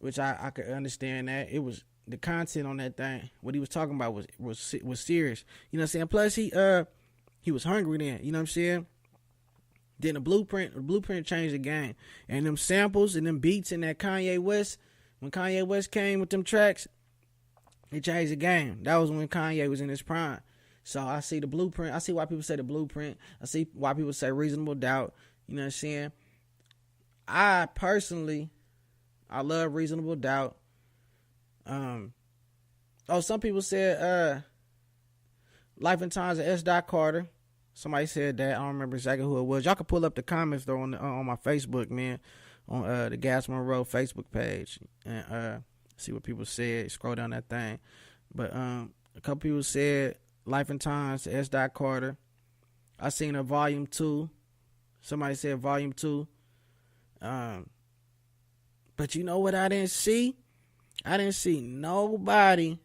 which I could understand that. It was the content on that thing. What he was talking about was serious. You know what I'm saying? Plus he was hungry then. You know what I'm saying? Then the blueprint changed the game. And them samples and them beats in that Kanye West, when Kanye West came with them tracks, it changed the game. That was when Kanye was in his prime. So I see the blueprint. I see why people say the blueprint. I see why people say reasonable doubt. You know what I'm saying? I personally, I love reasonable doubt. Some people said Life and Times of S. Carter. Somebody said that. I don't remember exactly who it was. Y'all can pull up the comments though on my Facebook, man, on the Gas Monroe Facebook page, and see what people said. Scroll down that thing. But a couple people said Life and Times to S. Carter. I seen a volume 2. Somebody said volume 2. But you know what I didn't see? I didn't see nobody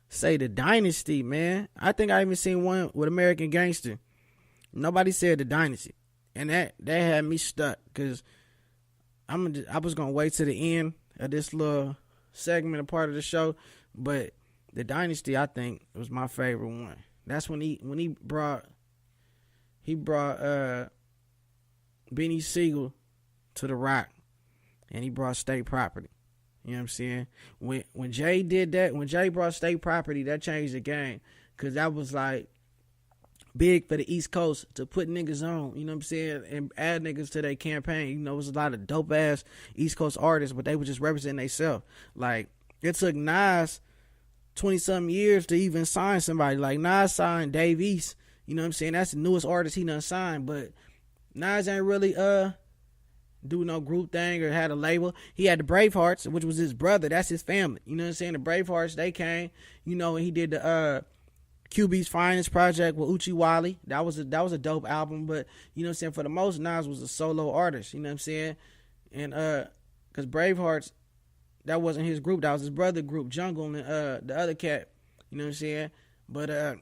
say the Dynasty, man. I think I even seen one with American Gangster. Nobody said the Dynasty. And that had me stuck, because I was going to wait to the end of this little segment, a part of the show, but the Dynasty, I think, was my favorite one. That's when he brought Benny Siegel to the Rock, and he brought State Property. You know what I'm saying? When Jay did that, when Jay brought State Property, that changed the game, because that was like big for the East Coast to put niggas on, you know what I'm saying, and add niggas to their campaign. You know, it was a lot of dope ass East Coast artists, but they would just represent themselves. Like, it took Nas 20-something years to even sign somebody. Like, Nas signed Dave East, you know what I'm saying? That's the newest artist he done signed, but Nas ain't really do no group thing or had a label. He had the Bravehearts, which was his brother. That's his family. You know what I'm saying? The Bravehearts, they came, you know, and he did the QB's Finest project with Uchi Wally. That was a dope album, but you know what I'm saying, for the most, Nas was a solo artist, you know what I'm saying? And because Bravehearts, that wasn't his group, that was his brother group, Jungle, and the other cat, you know what I'm saying? But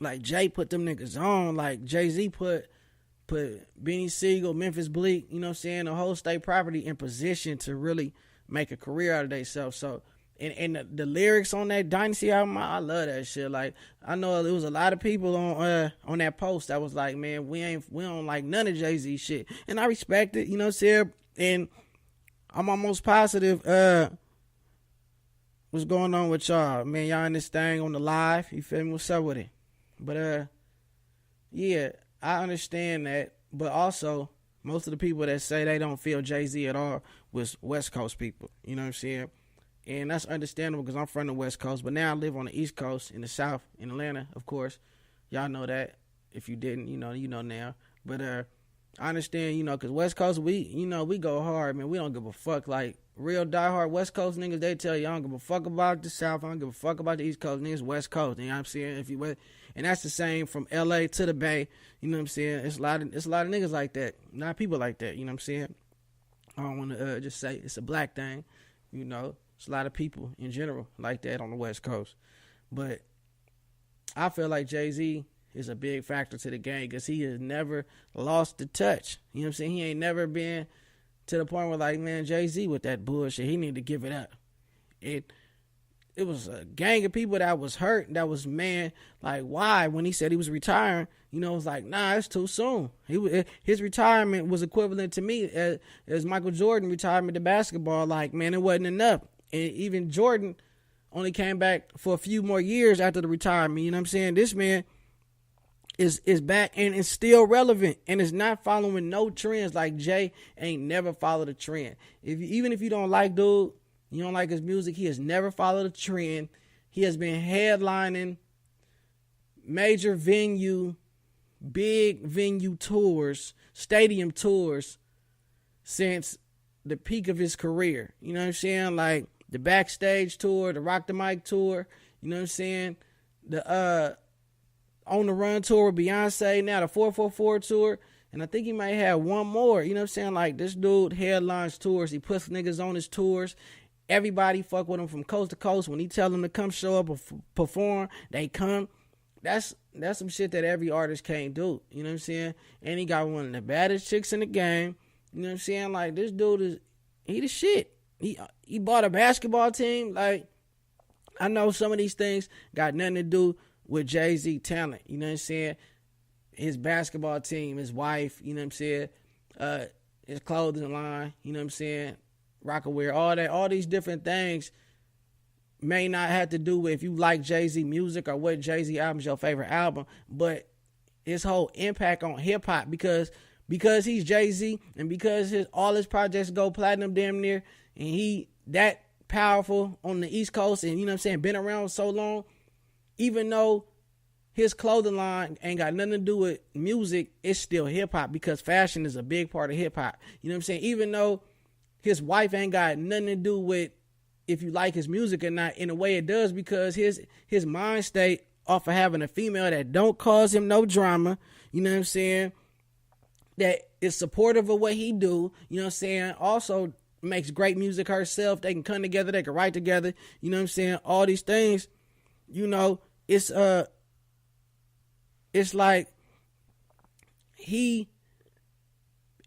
like, Jay put them niggas on. Like, Jay-Z put Benny Siegel, Memphis Bleak, you know what I'm saying, the whole State Property in position to really make a career out of themselves. So, and the lyrics on that Dynasty album, I love that shit. Like, I know there was a lot of people on that post that was like, man, we don't like none of Jay-Z shit. And I respect it, you know what I'm saying? And I'm almost positive what's going on with y'all. Man, y'all in this thing on the live, you feel me? What's up with it? But yeah, I understand that, but also most of the people that say they don't feel Jay-Z at all was West Coast people, you know what I'm saying? And that's understandable, because I'm from the West Coast, but now I live on the East Coast, in the South, in Atlanta, of course. Y'all know that. If you didn't, you know now. But I understand, you know, because West Coast, we go hard, man. We don't give a fuck. Like, real diehard West Coast niggas, they tell you, I don't give a fuck about the South, I don't give a fuck about the East Coast. Niggas West Coast, you know what I'm saying? And that's the same from LA to the Bay, you know what I'm saying? It's a lot of niggas like that, not people like that, you know what I'm saying? I don't want to just say it's a black thing, you know. It's a lot of people in general like that on the West Coast. But I feel like Jay-Z is a big factor to the game, because he has never lost the touch. You know what I'm saying? He ain't never been to the point where, like, man, Jay-Z with that bullshit, he need to give it up. It was a gang of people that was hurt, that was, man, like, why? When he said he was retiring, you know, it was like, nah, it's too soon. His retirement was equivalent to me as Michael Jordan retirement to basketball. Like, man, it wasn't enough. And even Jordan only came back for a few more years after the retirement. You know what I'm saying? This man is back and is still relevant and is not following no trends. Like, Jay ain't never followed a trend. Even if you don't like dude, you don't like his music, he has never followed a trend. He has been headlining major big venue tours, stadium tours, since the peak of his career. You know what I'm saying? Like, the Backstage tour, the Rock the Mic tour, you know what I'm saying? The On the Run tour with Beyonce, now the 444 tour, and I think he might have one more. You know what I'm saying? Like, this dude headlines tours. He puts niggas on his tours. Everybody fuck with him from coast to coast. When he tell them to come show up or perform, they come. That's some shit that every artist can't do. You know what I'm saying? And he got one of the baddest chicks in the game. You know what I'm saying? Like, this dude he the shit. He bought a basketball team. Like, I know some of these things got nothing to do with Jay-Z talent. You know what I'm saying? His basketball team, his wife, you know what I'm saying? His clothing line, you know what I'm saying? Rockaware, all that, all these different things may not have to do with if you like Jay-Z music or what Jay-Z album is your favorite album, but his whole impact on hip-hop because he's Jay-Z and because all his projects go platinum damn near, and he that powerful on the East Coast, and you know what I'm saying, been around so long, even though his clothing line ain't got nothing to do with music, it's still hip-hop because fashion is a big part of hip-hop. You know what I'm saying? Even though his wife ain't got nothing to do with if you like his music or not, in a way it does, because his mind state off of having a female that don't cause him no drama, you know what I'm saying, that is supportive of what he do, you know what I'm saying, also makes great music herself, they can come together, they can write together, you know what I'm saying, all these things, you know, it's like he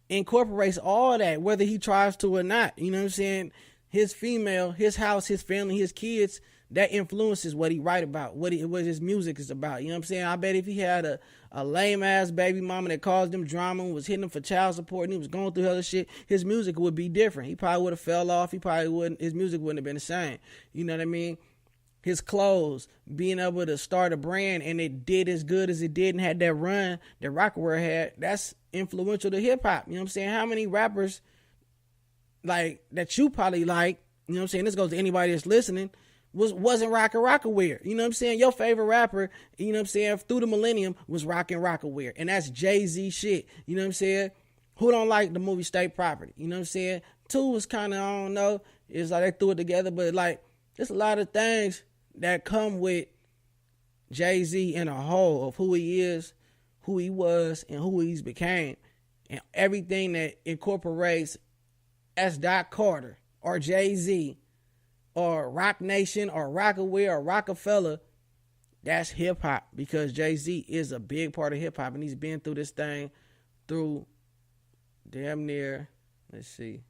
incorporates all that, whether he tries to or not, you know what I'm saying. His female, his house, his family, his kids, that influences what he write about, what his music is about. You know what I'm saying? I bet if he had a lame-ass baby mama that caused him drama, was hitting him for child support, and he was going through other shit, his music would be different. He probably would have fell off. His music wouldn't have been the same. You know what I mean? His clothes, being able to start a brand, and it did as good as it did and had that run that Rockaware had, that's influential to hip-hop. You know what I'm saying? How many rappers like that you probably like, you know what I'm saying, this goes to anybody that's listening, wasn't rocking Rockaware. You know what I'm saying? Your favorite rapper, you know what I'm saying, through the millennium was rocking Rockaware. And that's Jay-Z shit. You know what I'm saying? Who don't like the movie State Property? You know what I'm saying? 2 was kind of, I don't know, it's like they threw it together, but like, there's a lot of things that come with Jay-Z in a whole of who he is, who he was, and who he's became. And everything that incorporates as Doc Carter or Jay-Z or Rock Nation or Rockaware or Rockefeller, that's hip-hop, because Jay-Z is a big part of hip-hop, and he's been through this thing through damn near, let's see,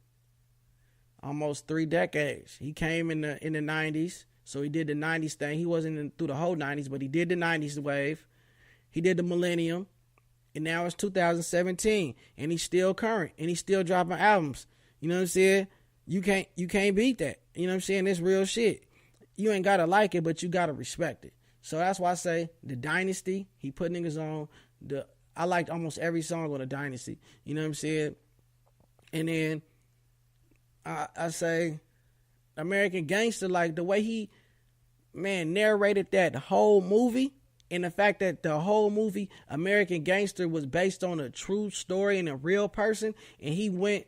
almost 3 decades. He came in the 90s, so he did the 90s thing. He wasn't through the whole 90s, but he did the 90s wave. He did the millennium, and now it's 2017, and he's still current, and he's still dropping albums. You know what I'm saying? You can't beat that. You know what I'm saying? It's real shit. You ain't gotta like it, but you gotta respect it. So that's why I say the Dynasty, he put niggas on. I liked almost every song on the Dynasty. You know what I'm saying? And then I say American Gangster, like the way he, narrated that whole movie, and the fact that the whole movie, American Gangster, was based on a true story and a real person, and he went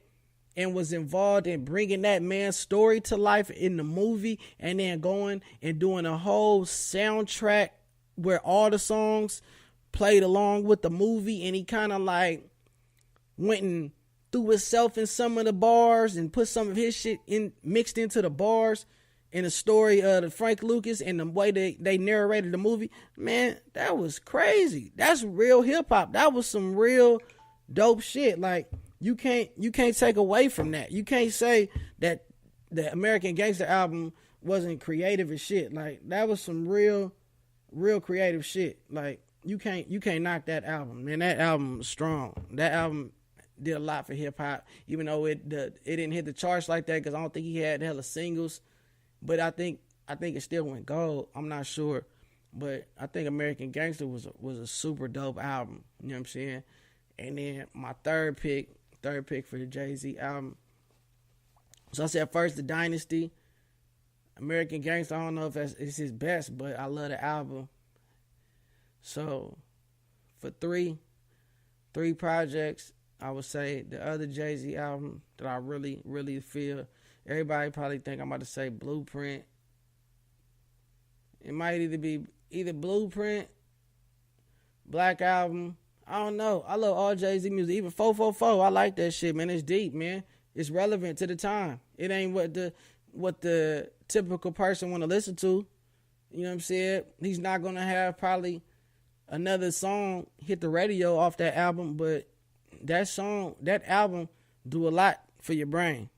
and was involved in bringing that man's story to life in the movie, and then going and doing a whole soundtrack where all the songs played along with the movie, and he kind of like went and threw himself in some of the bars and put some of his shit mixed into the bars in the story of the Frank Lucas and the way they narrated the movie. Man, that was crazy. That's real hip hop. That was some real dope shit. Like, you can't take away from that. You can't say that the American Gangster album wasn't creative as shit. Like, that was some real creative shit. Like, you can't knock that album. Man, that album was strong. That album did a lot for hip hop, even though it didn't hit the charts like that, because I don't think he had hella singles. But I think it still went gold. I'm not sure, but I think American Gangster was a super dope album. You know what I'm saying? And then my third pick for the Jay-Z album. So I said first the Dynasty. American Gangster, I don't know if it's his best, but I love the album. So for three projects, I would say the other Jay-Z album that I really, really feel, everybody probably think I'm about to say Blueprint. It might either be Blueprint, Black Album. I don't know. I love all Jay-Z music. Even 444, I like that shit, man. It's deep, man. It's relevant to the time. It ain't what the typical person want to listen to. You know what I'm saying? He's not going to have probably another song hit the radio off that album, but that album do a lot for your brain.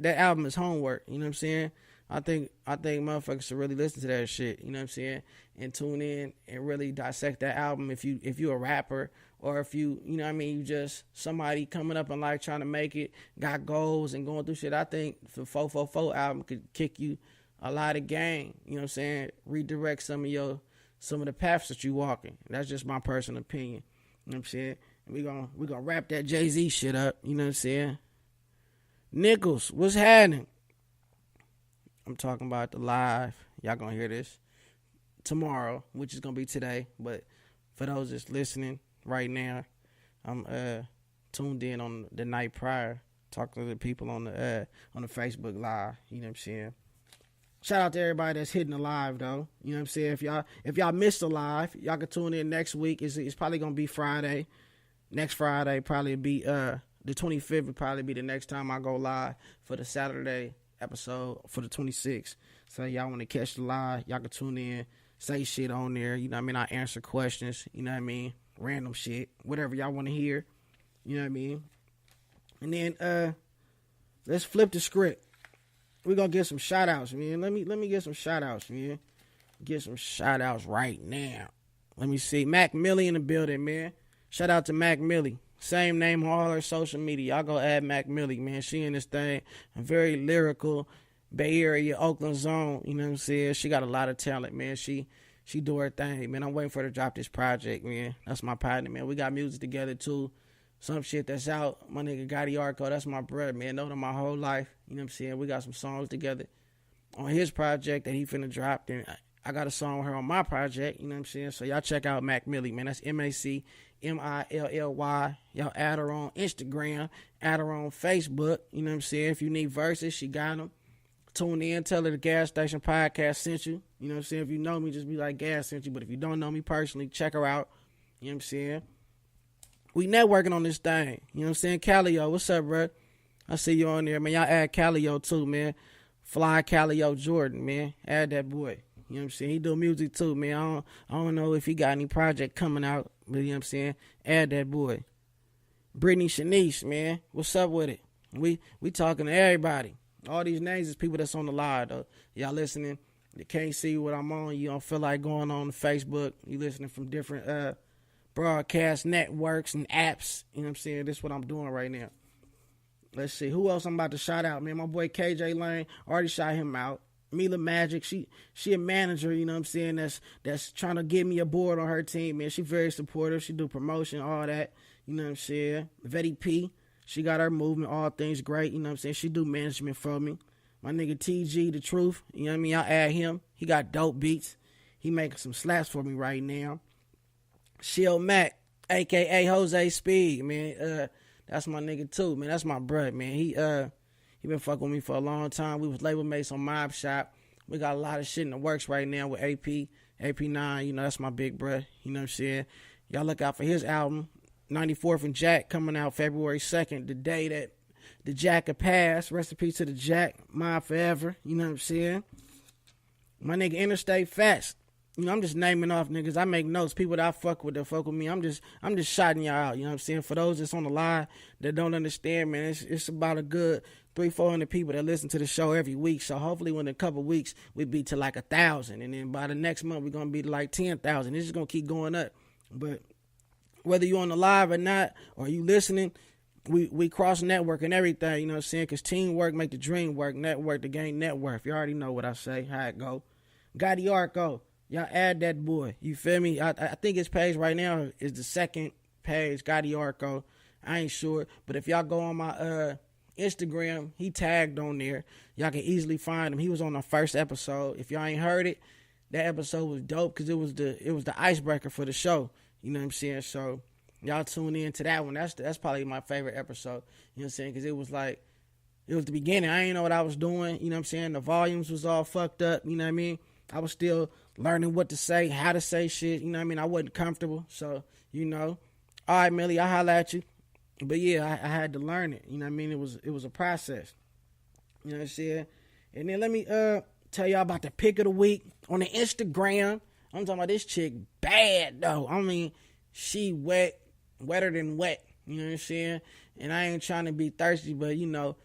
that album is homework. You know what I'm saying? I think motherfuckers should really listen to that shit. You know what I'm saying? And tune in and really dissect that album. If you a rapper, or if you know what I mean, you just somebody coming up in life trying to make it, got goals and going through shit. I think the 444 album could kick you a lot of game. You know what I'm saying? Redirect some of the paths that you walking. That's just my personal opinion. You know what I'm saying? We gonna wrap that Jay-Z shit up. You know what I'm saying? Nichols, what's happening? I'm talking about the live. Y'all gonna hear this tomorrow, which is gonna be today. But for those that's listening right now, I'm tuned in on the night prior, talking to the people on the Facebook live. You know what I'm saying? Shout out to everybody that's hitting the live though. You know what I'm saying? If y'all missed the live, y'all can tune in next week. It's probably gonna be Friday. Next Friday probably be the 25th would probably be the next time I go live for the Saturday episode for the 26th. So y'all want to catch the live, y'all can tune in, say shit on there. You know what I mean? I answer questions. You know what I mean? Random shit, whatever y'all want to hear. You know what I mean? And then let's flip the script. We're gonna get some shout outs, man. Let me get some shout outs, man. Get some shout outs right now. Let me see. Mac Millie in the building, man. Shout out to Mac Millie. Same name on all her social media. Y'all go add Mac Millie, man. She in this thing. A very lyrical Bay Area, Oakland zone. You know what I'm saying? She got a lot of talent, man. She do her thing, man. I'm waiting for her to drop this project, man. That's my partner, man. We got music together, too. Some shit that's out. My nigga Gaszstation, that's my brother, man. Known him my whole life. You know what I'm saying? We got some songs together on his project that he finna drop. Then I got a song with her on my project. You know what I'm saying? So y'all check out Mac Millie, man. That's MACMILLY. Y'all add her on Instagram. Add her on Facebook. You know what I'm saying? If you need verses, she got them. Tune in. Tell her the Gaszstation podcast sent you. You know what I'm saying? If you know me, just be like, Gas sent you. But if you don't know me personally, check her out. You know what I'm saying? We networking on this thing. You know what I'm saying? Calio, what's up, bro? I see you on there, man. Y'all add Calio too, man. Fly Calio Jordan, man. Add that boy. You know what I'm saying? He do music too, man. I don't know if he got any project coming out, but you know what I'm saying? Add that boy. Brittany Shanice, man. What's up with it? We talking to everybody. All these names is people that's on the live, though. Y'all listening. You can't see what I'm on. You don't feel like going on Facebook. You listening from different broadcast networks and apps. You know what I'm saying? This is what I'm doing right now. Let's see. Who else I'm about to shout out, man? My boy KJ Lane. Already shot him out. Mila Magic. She a manager, you know what I'm saying, that's trying to get me aboard on her team, man. She very supportive. She do promotion, all that. You know what I'm saying? Vetty P. She got her movement, all things great. You know what I'm saying? She do management for me. My nigga TG, The Truth. You know what I mean? I'll add him. He got dope beats. He making some slaps for me right now. Shield Mac, a.k.a. Jose Speed, man. That's my nigga too, man. That's my brother, man. He been fucking with me for a long time. We was label mates on Mob Shop. We got a lot of shit in the works right now with AP9. You know, that's my big bruh. You know what I'm saying? Y'all look out for his album, 94th and Jack, coming out February 2nd, the day that the Jack had passed. Rest in peace to the Jack. Mob forever. You know what I'm saying? My nigga Interstate Fast. You know, I'm just naming off niggas. I make notes. People that I fuck with that fuck with me. I'm just shouting y'all out. You know what I'm saying? For those that's on the line that don't understand, man, it's about a good 300-400 people that listen to the show every week. So hopefully within a couple weeks we be to like 1,000, and then by the next month we're gonna be to like 10,000. It's just gonna keep going up. But whether you on the live or not, or you listening, we cross network and everything. You know what I'm saying? Because teamwork make the dream work. Network to gain net worth. You already know what I say. How it go? Gaszstation. Y'all add that boy. You feel me? I think his page right now is the second page, Gaszstation. I ain't sure. But if y'all go on my Instagram, he tagged on there. Y'all can easily find him. He was on the first episode. If y'all ain't heard it, that episode was dope because it was the icebreaker for the show. You know what I'm saying? So y'all tune in to that one. That's probably my favorite episode. You know what I'm saying? Because it was the beginning. I ain't know what I was doing. You know what I'm saying? The volumes was all fucked up. You know what I mean? I was still learning what to say, how to say shit. You know what I mean? I wasn't comfortable. So, you know. All right, Millie, I holla at you. But yeah, I had to learn it. You know what I mean? It was a process. You know what I'm saying? And then let me tell y'all about the pick of the week on the Instagram. I'm talking about this chick bad though. I mean, she wetter than wet. You know what I'm saying? And I ain't trying to be thirsty, but you know,